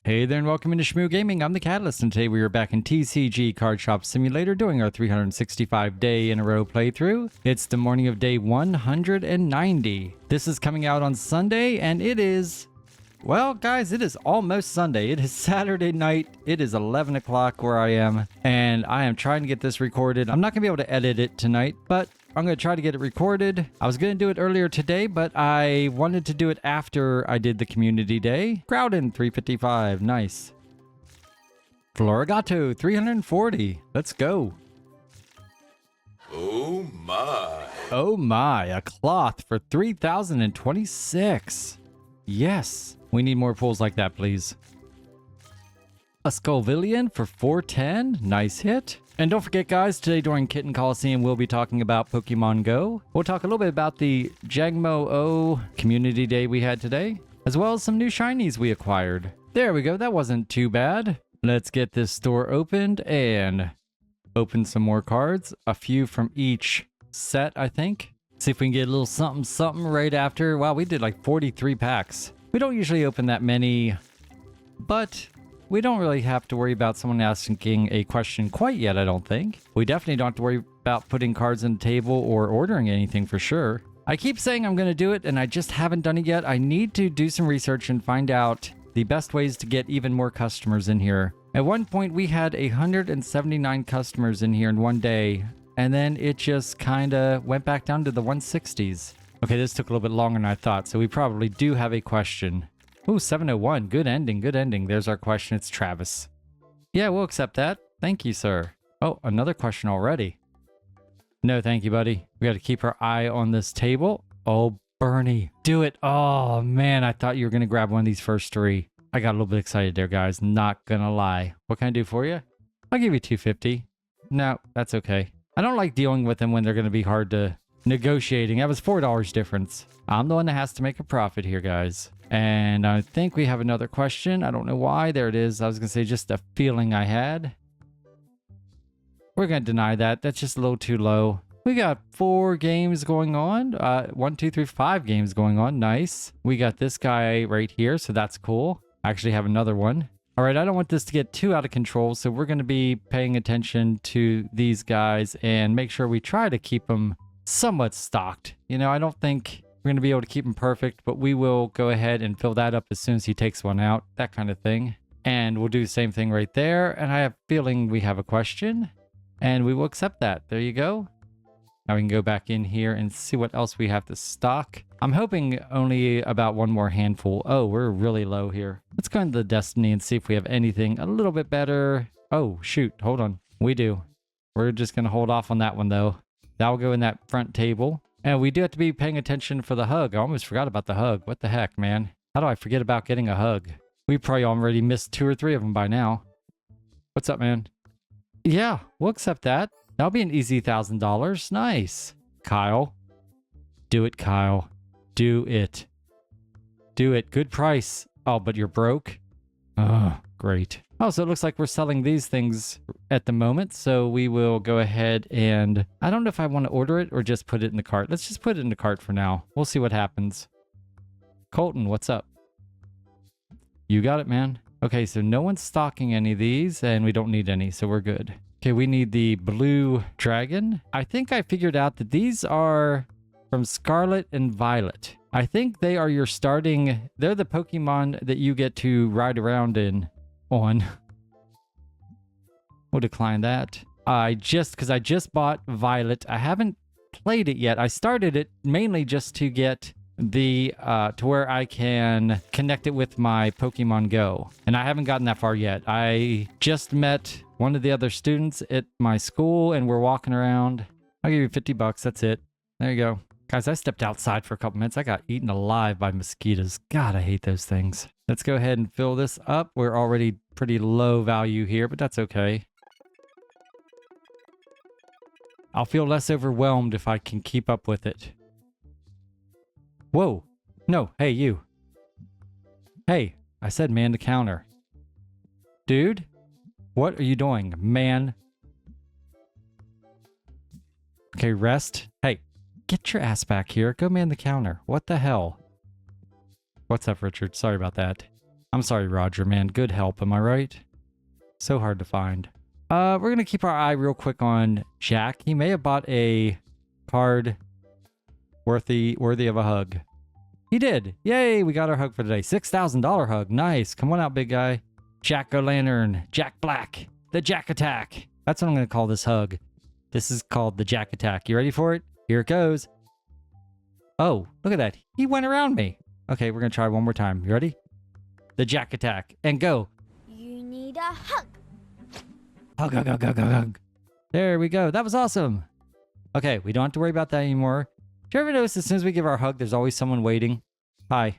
Hey there and welcome into Shmoo Gaming. I'm the Catalyst and today we are back in TCG Card Shop Simulator doing our 365 day in a row playthrough. It's the morning of day 190. This is coming out on Sunday and it is, well guys, it is almost Sunday. It is Saturday night. It is 11 o'clock where I am and I am trying to get this recorded. I'm not going to be able to edit it tonight, but I'm going to try to get it recorded. I was going to do it earlier today, but I wanted to do it after I did the community day. Crowdin 355, nice. Florigato 340, let's go. Oh my. Oh my, a cloth for 3,026. Yes, we need more pulls like that, please. A Sculvillian for 410, nice hit. And don't forget guys, today during Kitten Coliseum we'll be talking about Pokemon Go. We'll talk a little bit about the Jangmo-O community day we had today, as well as some new shinies we acquired. There we go, that wasn't too bad. Let's get this store opened and open some more cards. A few from each set, I think. See if we can get a little something right after. Wow, we did like 43 packs. We don't usually open that many, but we don't really have to worry about someone asking a question quite yet, I don't think. We definitely don't have to worry about putting cards on the table or ordering anything for sure. I keep saying I'm going to do it and I just haven't done it yet. I need to do some research and find out the best ways to get even more customers in here. At one point we had 179 customers in here in one day and then it just kind of went back down to the 160s. Okay, this took a little bit longer than I thought, so we probably do have a question. Ooh, 701. Good ending, good ending. There's our question. It's Travis. Yeah, we'll accept that. Thank you, sir. Oh, another question already. No, thank you, buddy. We got to keep our eye on this table. Oh, Bernie. Do it. Oh, man. I thought you were going to grab one of these first three. I got a little bit excited there, guys. Not going to lie. What can I do for you? I'll give you 250. No, that's okay. I don't like dealing with them when they're going to be hard to negotiating. That was $4 difference. I'm the one that has to make a profit here, guys. And I think we have another question. I don't know why. There it is. I was going to say just a feeling I had. We're going to deny that. That's just a little too low. We got 4 games going on. 1, 2, 3, 5 games going on. Nice. We got this guy right here, so that's cool. I actually have another one. All right, I don't want this to get too out of control, so we're going to be paying attention to these guys and make sure we try to keep them somewhat stocked. You know, I don't think we're going to be able to keep him perfect, but we will go ahead and fill that up as soon as he takes one out, that kind of thing. And we'll do the same thing right there. And I have a feeling we have a question and we will accept that. There you go. Now we can go back in here and see what else we have to stock. I'm hoping only about one more handful. Oh, we're really low here. Let's go into the Destiny and see if we have anything a little bit better. Oh, shoot. Hold on. We do. We're just going to hold off on that one though. That'll go in that front table. And we do have to be paying attention for the hug. I almost forgot about the hug. What the heck, man? How do I forget about getting a hug? We probably already missed 2 or 3 of them by now. What's up, man? Yeah, we'll accept that. That'll be an easy $1,000. Nice. Kyle. Do it, Kyle. Do it. Do it. Good price. Oh, but you're broke? Oh, great. Oh, so it looks like we're selling these things at the moment. So we will go ahead and I don't know if I want to order it or just put it in the cart. Let's just put it in the cart for now. We'll see what happens. Colton, what's up? You got it, man. Okay, so no one's stocking any of these and we don't need any, so we're good. Okay, we need the blue dragon. I think I figured out that these are from Scarlet and Violet. I think they are your starting, they're the Pokemon that you get to ride around in. On. We'll decline that. Because I just bought Violet. I haven't played it yet. I started it mainly just to get the, to where I can connect it with my Pokemon Go. And I haven't gotten that far yet. I just met one of the other students at my school and we're walking around. I'll give you 50 bucks. That's it. There you go. Guys, I stepped outside for a couple minutes. I got eaten alive by mosquitoes. God, I hate those things. Let's go ahead and fill this up. We're already pretty low value here, but that's okay. I'll feel less overwhelmed if I can keep up with it. Whoa. No, hey, you. Hey, I said man the counter. Dude, what are you doing, man? Okay, rest. Hey, get your ass back here. Go man the counter. What the hell? What's up, Richard? Sorry about that. I'm sorry, Roger, man. Good help, am I right? So hard to find. We're going to keep our eye real quick on Jack. He may have bought a card worthy of a hug. He did. Yay, we got our hug for today. $6,000 hug. Nice. Come on out, big guy. Jack-o'-lantern. Jack Black. The Jack Attack. That's what I'm going to call this hug. This is called the Jack Attack. You ready for it? Here it goes. Oh, look at that. He went around me. Okay, we're going to try one more time. You ready? The Jack Attack. And go. You need a hug. Hug, hug, hug, hug, hug, hug. There we go. That was awesome. Okay, we don't have to worry about that anymore. Do you ever notice as soon as we give our hug, there's always someone waiting? Hi.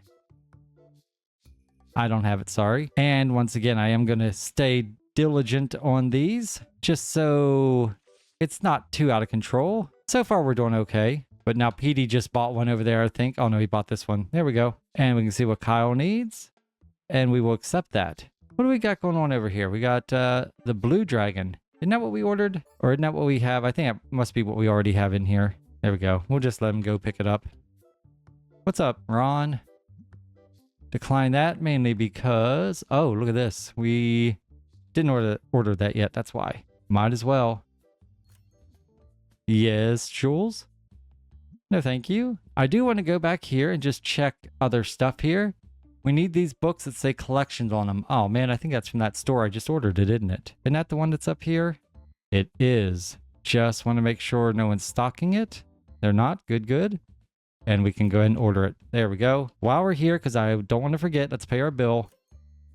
I don't have it, sorry. And once again, I am going to stay diligent on these, just so it's not too out of control. So far, we're doing okay. But now Petey just bought one over there, I think. Oh, no, he bought this one. There we go. And we can see what Kyle needs. And we will accept that. What do we got going on over here? We got the blue dragon. Isn't that what we ordered? Or isn't that what we have? I think it must be what we already have in here. There we go. We'll just let him go pick it up. What's up, Ron? Decline that mainly because... Oh, look at this. We didn't order that yet. That's why. Might as well. Yes, Jules? No, thank you. I do want to go back here and just check other stuff here. We need these books that say collections on them. Oh, man, I think that's from that store I just ordered it, isn't it? Isn't that the one that's up here? It is. Just want to make sure no one's stocking it. They're not. Good, good. And we can go ahead and order it. There we go. While we're here, because I don't want to forget, let's pay our bill.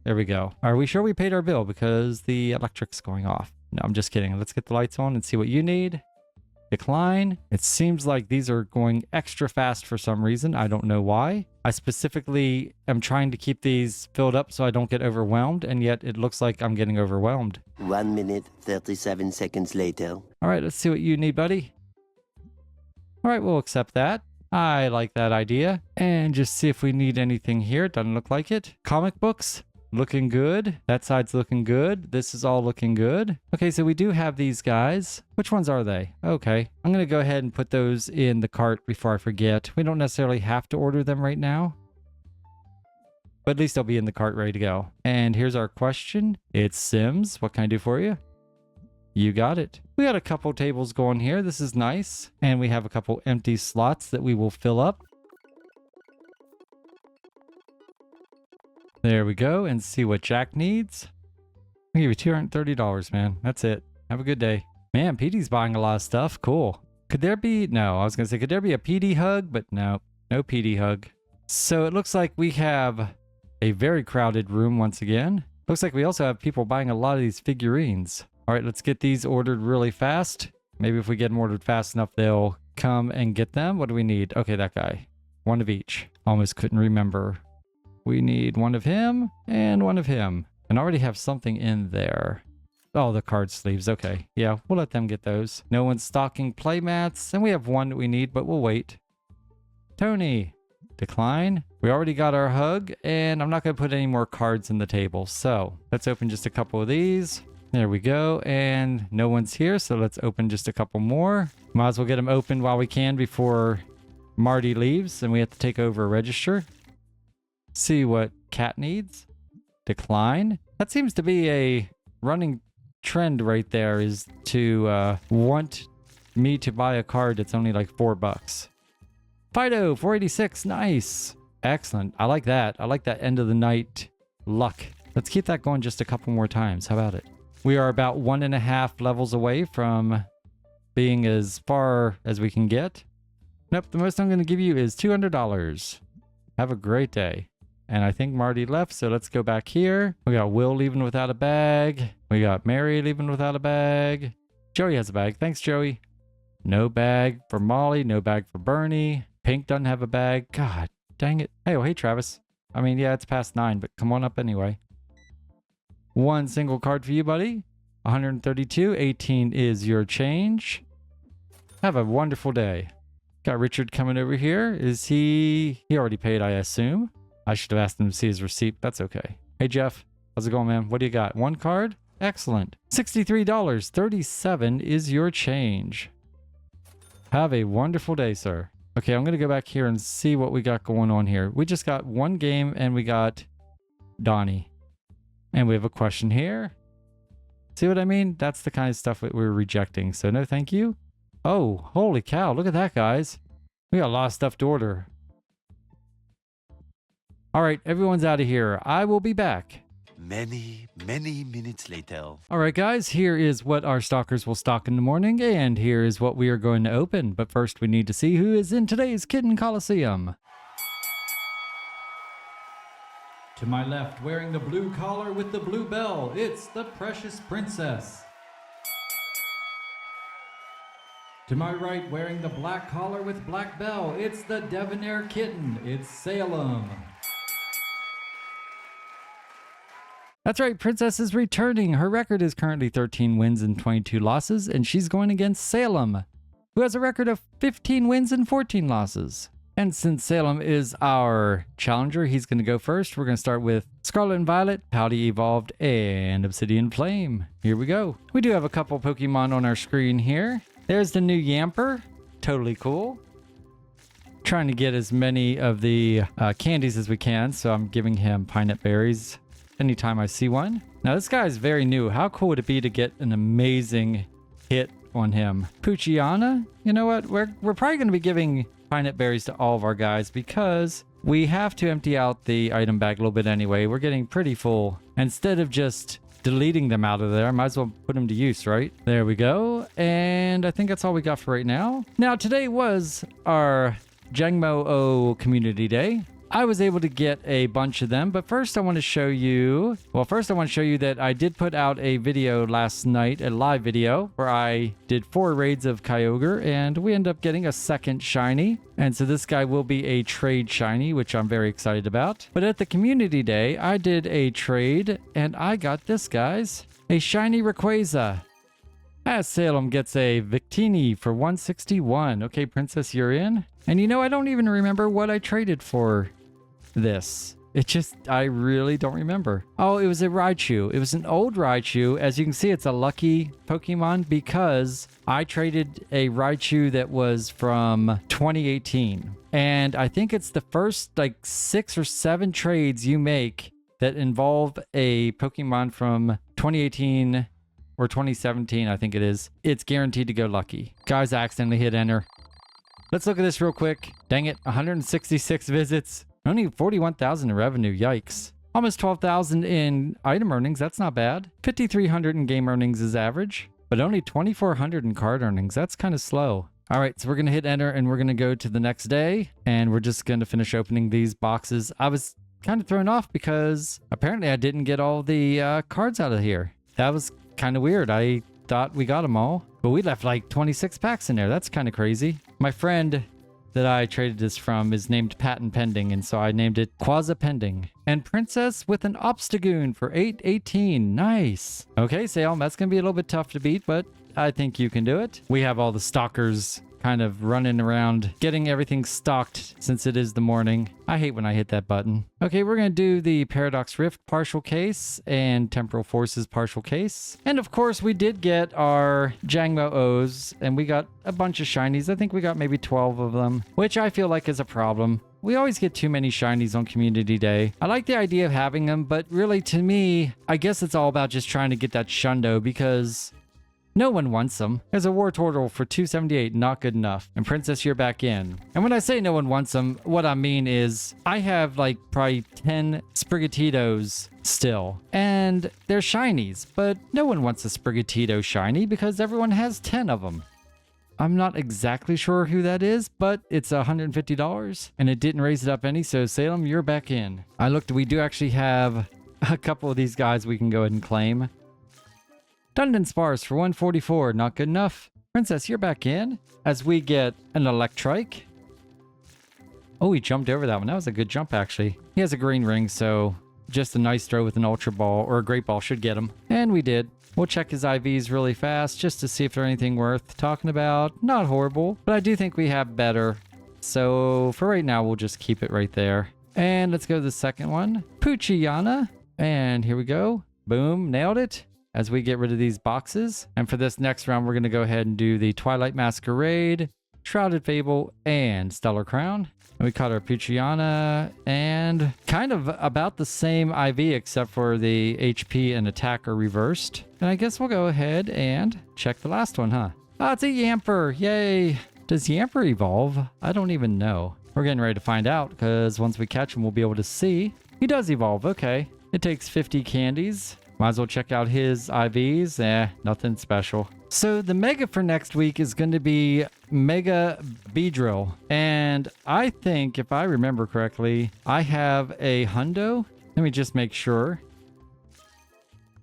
There we go. Are we sure we paid our bill? Because the electric's going off. No, I'm just kidding. Let's get the lights on and see what you need. Decline. It seems like these are going extra fast for some reason. I don't know why. I specifically am trying to keep these filled up so I don't get overwhelmed, and yet it looks like I'm getting overwhelmed. 1 minute, 37 seconds later. All right, let's see what you need, buddy. All right, we'll accept that. I like that idea. And just see if we need anything here. Doesn't look like it. Comic books. Looking good. That side's looking good. This is all looking good. Okay, so we do have these guys. Which ones are they? Okay. I'm going to go ahead and put those in the cart before I forget. We don't necessarily have to order them right now, but at least they'll be in the cart ready to go. And here's our question. It's Sims. What can I do for you? You got it. We got a couple tables going here. This is nice. And we have a couple empty slots that we will fill up. There we go, and see what Jack needs. I'll give you $230, man. That's it. Have a good day. Man, Petey's buying a lot of stuff. Cool. Could there be... No, I was going to say, could there be a Petey hug? But no, no Petey hug. So it looks like we have a very crowded room once again. Looks like we also have people buying a lot of these figurines. All right, let's get these ordered really fast. Maybe if we get them ordered fast enough, they'll come and get them. What do we need? Okay, that guy. One of each. Almost couldn't remember. We need one of him and one of him. And I already have something in there. Oh, the card sleeves. Okay. Yeah, we'll let them get those. No one's stocking playmats. And we have one that we need, but we'll wait. Tony. Decline. We already got our hug. And I'm not going to put any more cards in the table. So let's open just a couple of these. There we go. And no one's here. So let's open just a couple more. Might as well get them open while we can before Marty leaves. And we have to take over a register. See what Cat needs. Decline. That seems to be a running trend right there, is to want me to buy a card that's only like $4. Fido, 486. Nice. Excellent. I like that. I like that end of the night luck. Let's keep that going just a couple more times. How about it? We are about 1.5 levels away from being as far as we can get. Nope. The most I'm going to give you is $200. Have a great day. And I think Marty left, so let's go back here. We got Will leaving without a bag. We got Mary leaving without a bag. Joey has a bag. Thanks, Joey. No bag for Molly. No bag for Bernie. Pink doesn't have a bag. God dang it. Hey, oh, hey, Travis. I mean, yeah, it's past 9, but come on up anyway. One single card for you, buddy. 132. 18 is your change. Have a wonderful day. Got Richard coming over here. Is he... He already paid, I assume. I should have asked him to see his receipt. That's okay. Hey, Jeff. How's it going, man? What do you got? One card? Excellent. $63. 37 is your change. Have a wonderful day, sir. Okay, I'm going to go back here and see what we got going on here. We just got one game and we got Donnie. And we have a question here. See what I mean? That's the kind of stuff that we're rejecting. So no thank you. Oh, holy cow. Look at that, guys. We got a lot of stuff to order. All right, everyone's out of here. I will be back. Many minutes later. All right, guys, here is what our stalkers will stock in the morning, and here is what we are going to open. But first, we need to see who is in today's Kitten Coliseum. To my left, wearing the blue collar with the blue bell, it's the Precious Princess. To my right, wearing the black collar with black bell, it's the Debonair Kitten, it's Salem. That's right, Princess is returning. Her record is currently 13 wins and 22 losses, and she's going against Salem, who has a record of 15 wins and 14 losses. And since Salem is our challenger, he's going to go first. We're going to start with Scarlet and Violet, Pouty Evolved, and Obsidian Flame. Here we go. We do have a couple Pokemon on our screen here. There's the new Yamper. Totally cool. Trying to get as many of the candies as we can, so I'm giving him Pinette Berries anytime I see one. Now this guy is very new. How cool would it be to get an amazing hit on him? Poochyena? You know what? We're probably going to be giving Pinette Berries to all of our guys because we have to empty out the item bag a little bit anyway. We're getting pretty full. Instead of just deleting them out of there, I might as well put them to use, right? There we go. And I think that's all we got for right now. Now today was our Jangmo-O Community Day. I was able to get a bunch of them, but first I want to show you, that I did put out a video last night, a live video, where I did 4 raids of Kyogre, and we ended up getting a second shiny. And so this guy will be a trade shiny, which I'm very excited about. But at the community day, I did a trade, and I got this, guys, a shiny Rayquaza. As Salem gets a Victini for 161. Okay, Princess, you're in. And you know, I don't even remember what I traded for this. I really don't remember. Oh, it was a Raichu. It was an old Raichu. As you can see, it's a lucky Pokemon because I traded a Raichu that was from 2018. And I think it's the first like 6 or 7 trades you make that involve a Pokemon from 2018 or 2017, I think it is. It's guaranteed to go lucky. Guys, I accidentally hit enter. Let's look at this real quick. Dang it, 166 visits. Only 41,000 in revenue, yikes. Almost 12,000 in item earnings, that's not bad. 5,300 in game earnings is average, but only 2,400 in card earnings, that's kind of slow. All right, so we're gonna hit enter and we're gonna go to the next day and we're just gonna finish opening these boxes. I was kind of thrown off because apparently I didn't get all the cards out of here. That was kind of weird. I thought we got them all, but we left like 26 packs in there. That's kind of crazy. My friend that I traded this from is named Patent Pending, and so I named it Quasi Pending. And Princess with an Obstagoon for 818. Nice. Okay, Salem, that's going to be a little bit tough to beat, but I think you can do it. We have all the stalkers kind of running around, getting everything stocked since it is the morning. I hate when I hit that button. Okay, we're going to do the Paradox Rift partial case and Temporal Forces partial case. And of course, we did get our Jangmo-Os, and we got a bunch of shinies. I think we got maybe 12 of them, which I feel like is a problem. We always get too many shinies on Community Day. I like the idea of having them, but really to me, I guess it's all about just trying to get that Shundo because no one wants them. There's a Wartortle for 278, not good enough. And Princess, you're back in. And when I say no one wants them, what I mean is I have like probably 10 Sprigatitos still. And they're shinies, but no one wants a Sprigatito shiny because everyone has 10 of them. I'm not exactly sure who that is, but it's $150 and it didn't raise it up any. So Salem, you're back in. I looked, we do actually have a couple of these guys we can go ahead and claim. Dundon Sparse for 144, not good enough. Princess, you're back in as we get an Electrike. Oh, he jumped over that one. That was a good jump, actually. He has a green ring, so just a nice throw with an Ultra Ball or a Great Ball should get him. And we did. We'll check his IVs really fast just to see if there's anything worth talking about. Not horrible, but I do think we have better. So for right now, we'll just keep it right there. And let's go to the second one. Poochyena. And here we go. Boom, nailed it. As we get rid of these boxes. And for this next round, we're going to go ahead and do the Twilight Masquerade, Shrouded Fable, and Stellar Crown. And we caught our Putriana, and kind of about the same IV except for the HP and attack are reversed. And I guess we'll go ahead and check the last one, huh? Oh, it's a Yamper. Yay. Does Yamper evolve? I don't even know. We're getting ready to find out because once we catch him, we'll be able to see. He does evolve. Okay. It takes 50 candies. Might as well check out his IVs. Nothing special. So the mega for next week is going to be Mega Beedrill. And I think, if I remember correctly, I have a hundo. Let me just make sure.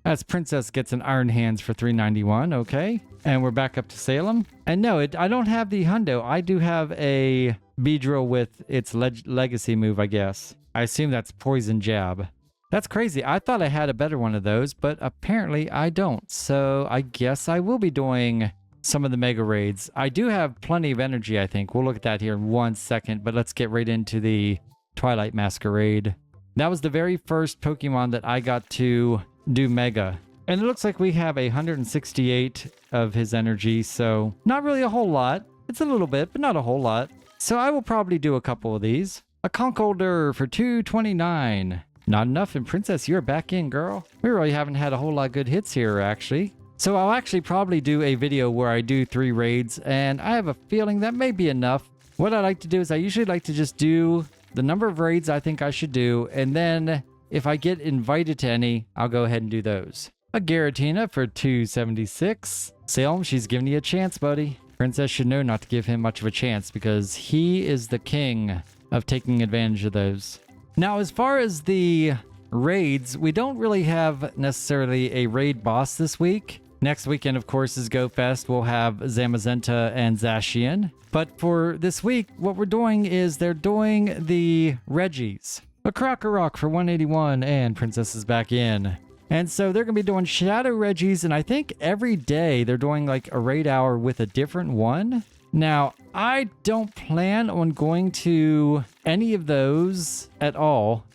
As Princess gets an Iron Hands for 391. Okay. And we're back up to Salem. And no, I don't have the hundo. I do have a Beedrill with its legacy move, I guess. I assume that's Poison Jab. That's crazy. I thought I had a better one of those, but apparently I don't. So I guess I will be doing some of the mega raids. I do have plenty of energy, I think. We'll look at that here in 1 second, but let's get right into the Twilight Masquerade. That was the very first Pokemon that I got to do mega. And it looks like we have 168 of his energy, so not really a whole lot. It's a little bit, but not a whole lot. So I will probably do a couple of these. A Conkeldurr for 229. Not enough, and Princess, you're back in, girl. We really haven't had a whole lot of good hits here, actually. So I'll actually probably do a video where I do 3 raids, and I have a feeling that may be enough. What I like to do is I usually like to just do the number of raids I think I should do, and then if I get invited to any, I'll go ahead and do those. A Giratina for 276. Salem, she's giving you a chance, buddy. Princess should know not to give him much of a chance because he is the king of taking advantage of those. Now, as far as the raids, we don't really have necessarily a raid boss this week. Next weekend, of course, is Go Fest. We'll have Zamazenta and Zacian. But for this week, what we're doing is they're doing the Reggies. A Krokorok for 181, and Princess is back in. And so they're going to be doing Shadow Reggies, and I think every day they're doing like a raid hour with a different one. Now, I don't plan on going to any of those at all.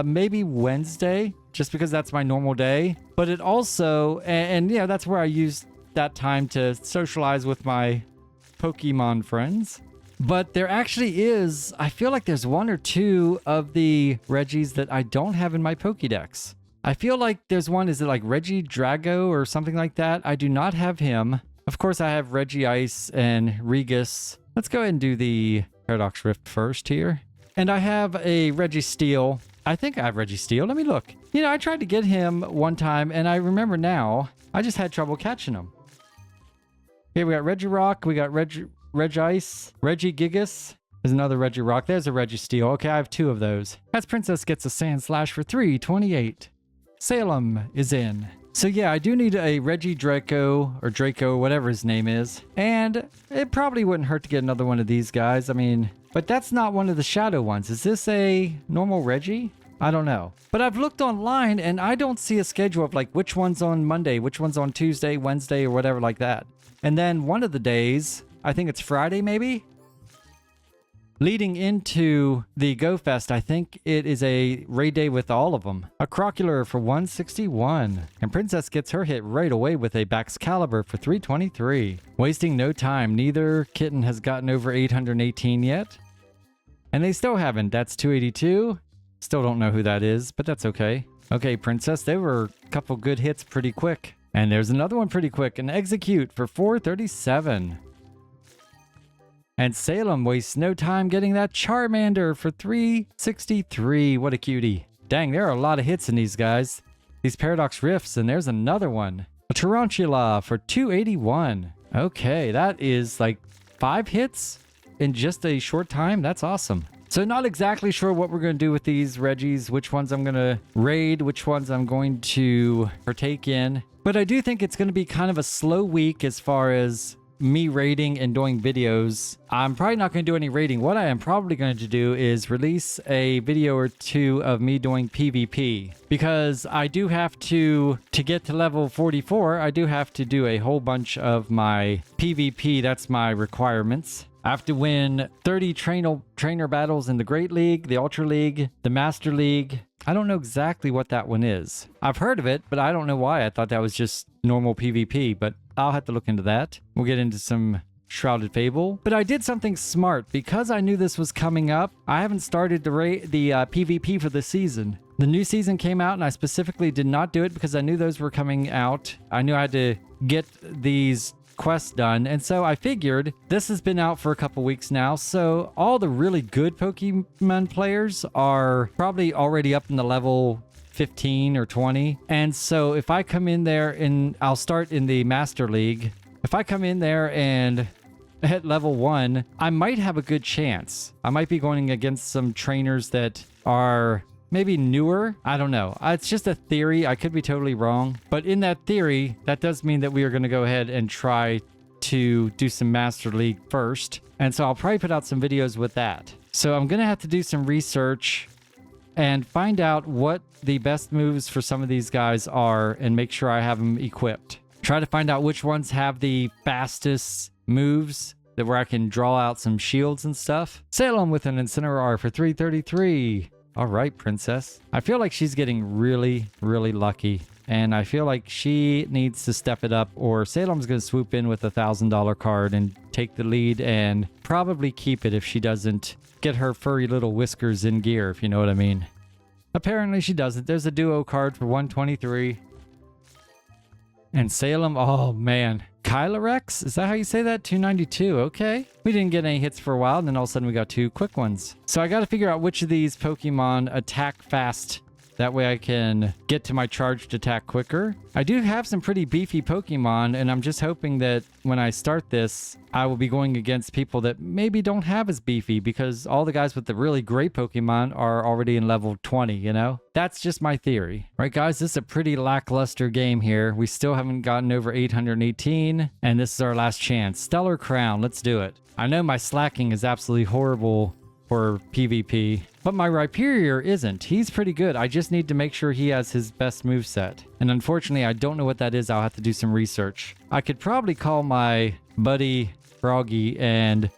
Maybe Wednesday, just because that's my normal day. But it also, and yeah, that's where I use that time to socialize with my Pokemon friends. But there actually is, I feel like there's 1 or 2 of the Reggies that I don't have in my Pokédex. I feel like there's one, is it like Regidrago or something like that? I do not have him. Of course, I have Regice and Regus. Let's go ahead and do the Paradox Rift first here. And I have a Registeel. I think I have Registeel. Let me look. You know, I tried to get him one time, and I remember now, I just had trouble catching him. Here we got Regirock, we got Regice, Regigigas. There's another Regirock. There's a Registeel. Okay, I have 2 of those. As Princess gets a Sand Slash for 328. Salem is in. So yeah, I do need a Regidraco or Draco, whatever his name is. And it probably wouldn't hurt to get another one of these guys. I mean, but that's not one of the shadow ones. Is this a normal Reggie? I don't know. But I've looked online and I don't see a schedule of like which one's on Monday, which one's on Tuesday, Wednesday, or whatever like that. And then one of the days, I think it's Friday maybe? Leading into the Go Fest, I think it is a raid day with all of them. A Croculur for 161. And Princess gets her hit right away with a Baxcalibur for 323. Wasting no time. Neither kitten has gotten over 818 yet. And they still haven't. That's 282. Still don't know who that is, but that's okay. Okay, Princess, they were a couple good hits pretty quick. And there's another one pretty quick. An Execute for 437. And Salem wastes no time getting that Charmander for 363. What a cutie. Dang, there are a lot of hits in these guys. These Paradox Rifts, and there's another one. A Tarantula for 281. Okay, that is like 5 hits in just a short time. That's awesome. So not exactly sure what we're going to do with these Reggies, which ones I'm going to raid, which ones I'm going to partake in. But I do think it's going to be kind of a slow week as far as me raiding and doing videos. I'm probably not going to do any raiding. What I am probably going to do is release a video or 2 of me doing PvP, because I do have to get to level 44, I do have to do a whole bunch of my PvP. That's my requirements. I have to win 30 trainer battles in the Great League, the Ultra League, the Master League. I don't know exactly what that one is. I've heard of it, but I don't know why. I thought that was just normal PvP, but I'll have to look into that. We'll get into some Shrouded Fable. But I did something smart. Because I knew this was coming up, I haven't started the PvP for the season. The new season came out and I specifically did not do it because I knew those were coming out. I knew I had to get these quests done, and so I figured this has been out for a couple weeks now, so all the really good Pokemon players are probably already up in the level 15 or 20. And so if I come in there and I'll start in the Master League, if I come in there and at level 1, I might have a good chance. I might be going against some trainers that are maybe newer. I don't know. It's just a theory. I could be totally wrong. But in that theory, that does mean that we are going to go ahead and try to do some Master League first. And so I'll probably put out some videos with that. So I'm going to have to do some research and find out what the best moves for some of these guys are and make sure I have them equipped. Try to find out which ones have the fastest moves that where I can draw out some shields and stuff. Salem with an Incineroar for 333. All right, Princess. I feel like she's getting really, really lucky. And I feel like she needs to step it up, or Salem's going to swoop in with a $1,000 card and take the lead and probably keep it if she doesn't get her furry little whiskers in gear, if you know what I mean. Apparently she doesn't. There's a duo card for 123. And Salem, oh man. Kylarex? Is that how you say that? 292. Okay. We didn't get any hits for a while, and then all of a sudden we got 2 quick ones. So I got to figure out which of these Pokemon attack fast. That way I can get to my charged attack quicker. I do have some pretty beefy Pokemon, and I'm just hoping that when I start this, I will be going against people that maybe don't have as beefy, because all the guys with the really great Pokemon are already in level 20, you know? That's just my theory. Right, guys, this is a pretty lackluster game here. We still haven't gotten over 818, and this is our last chance. Stellar Crown, let's do it. I know my slacking is absolutely horrible for PvP, but my Rhyperior isn't. He's pretty good. I just need to make sure he has his best moveset. And unfortunately, I don't know what that is. I'll have to do some research. I could probably call my buddy Froggy and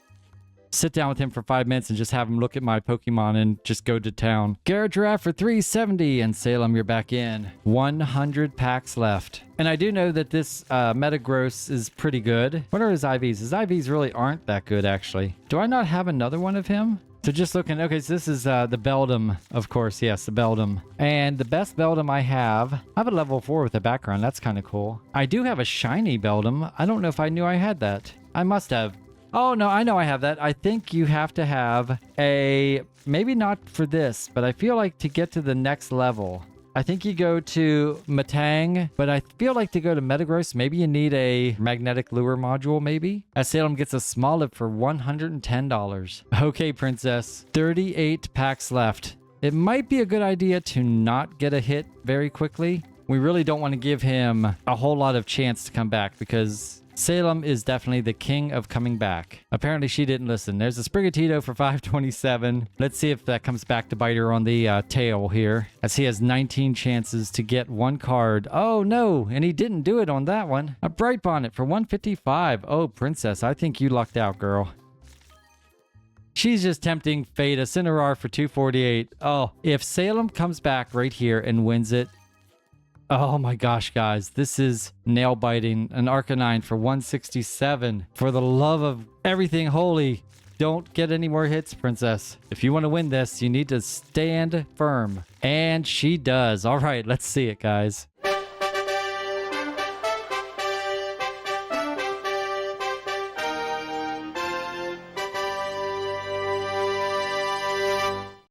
sit down with him for 5 minutes and just have him look at my Pokemon and just go to town. Garrett Giraffe for 370, and Salem, you're back in. 100 packs left. And I do know that this Metagross is pretty good. What are his IVs? His IVs really aren't that good, actually. Do I not have another one of him? So just looking, okay, so this is the Beldum, of course, yes, the Beldum. And the best Beldum I have a level 4 with a background, that's kind of cool. I do have a shiny Beldum. I don't know if I knew I had that. I must have. Oh, no, I know I have that. I think you have to have a, maybe not for this, but I feel like to get to the next level, I think you go to Matang, but I feel like to go to Metagross, maybe you need a magnetic lure module, maybe? As Salem gets a Smoliv for $110. Okay, Princess, 38 packs left. It might be a good idea to not get a hit very quickly. We really don't want to give him a whole lot of chance to come back because Salem is definitely the king of coming back. Apparently she didn't listen. There's a Sprigatito for 527. Let's see if that comes back to bite her on the tail here, as he has 19 chances to get 1 card. Oh no, and he didn't do it on that one. A Bright Bonnet for 155. Oh, Princess, I think you lucked out, girl. She's just tempting fate. A Incineroar for 248. Oh, if Salem comes back right here and wins it, oh my gosh, guys, this is nail biting. An Arcanine for 167. For the love of everything holy, don't get any more hits, Princess. If you want to win this, you need to stand firm. And she does. All right, let's see it, guys.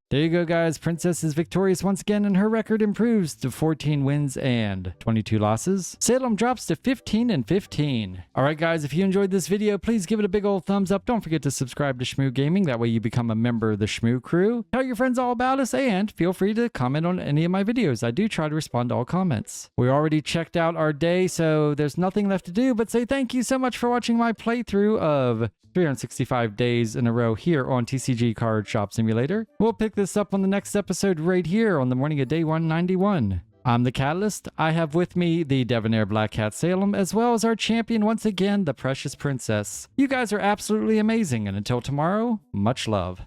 There you go, guys. Princess is victorious once again, and her record improves to 14 wins and 22 losses. Salem drops to 15 and 15. All right, guys, if you enjoyed this video, please give it a big old thumbs up. Don't forget to subscribe to Shmoo Gaming. That way you become a member of the Shmoo crew. Tell your friends all about us, and feel free to comment on any of my videos. I do try to respond to all comments. We already checked out our day, so there's nothing left to do but say thank you so much for watching my playthrough of 365 days in a row here on TCG Card Shop Simulator. We'll pick this up on the next episode right here on the morning of day 191. I'm the Catalyst. I have with me the Debonair Black Cat Salem, as well as our champion once again, the Precious Princess. You guys are absolutely amazing, and until tomorrow, much love.